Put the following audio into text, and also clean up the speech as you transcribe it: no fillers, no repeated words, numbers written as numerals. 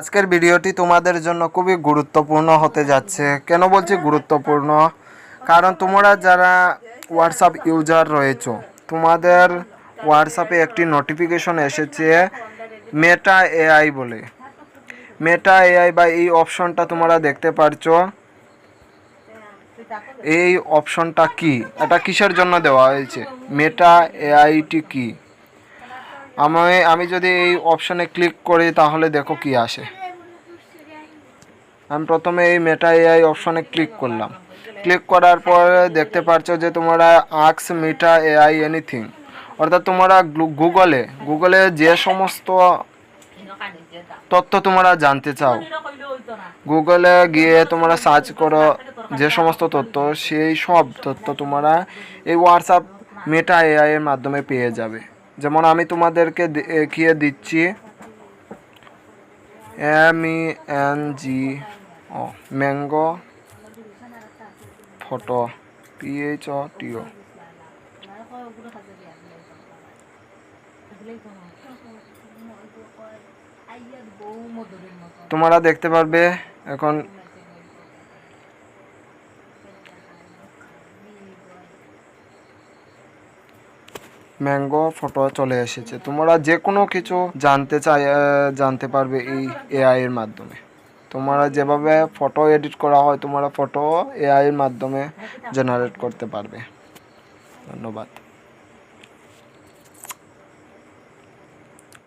আজকের ভিডিওটি তোমাদের জন্য খুবই গুরুত্বপূর্ণ হতে যাচ্ছে। কেন বলছি গুরুত্বপূর্ণ? কারণ তোমরা যারা হোয়াটসঅ্যাপ ইউজার রয়েছো, তোমাদের হোয়াটসঅ্যাপে একটি নোটিফিকেশন এসেছে মেটা এআই বলে। মেটা এআই বা এই অপশনটা তোমরা দেখতে পারছো। এই অপশনটা কি, এটা কিসের জন্য দেওয়া হয়েছে, মেটা এআইটি কি? আমি যদি এই অপশনে ক্লিক করি তাহলে দেখো কি আসে। আমি প্রথমে এই মেটা এআই অপশনে ক্লিক করলাম। ক্লিক করার পর দেখতে পাচ্ছ যে তোমরা আস্ক মেটা এআই এনিথিং, অর্থাৎ তোমরা গুগলে যে সমস্ত তথ্য তোমরা জানতে চাও, গুগলে গিয়ে তোমরা সার্চ করো যে সমস্ত তথ্য, সেই সব তথ্য তোমরা এই হোয়াটসঅ্যাপ মেটা এআই এর মাধ্যমে পেয়ে যাবে। যেমন আমি তোমাদেরকে দেখিয়ে দিচ্ছি, MENGO ম্যাঙ্গো ফটো PHOTO। তোমরা দেখতে পারবে এখন ম্যাঙ্গো ফটো চলে এসেছে। তোমরা যে কোনো কিছু জানতে পারবে এই এআই এর মাধ্যমে। তোমরা যেভাবে ফটো এডিট করা হয়, তোমরা ফটো এআই এর মাধ্যমে জেনারেট করতে পারবে। ধন্যবাদ।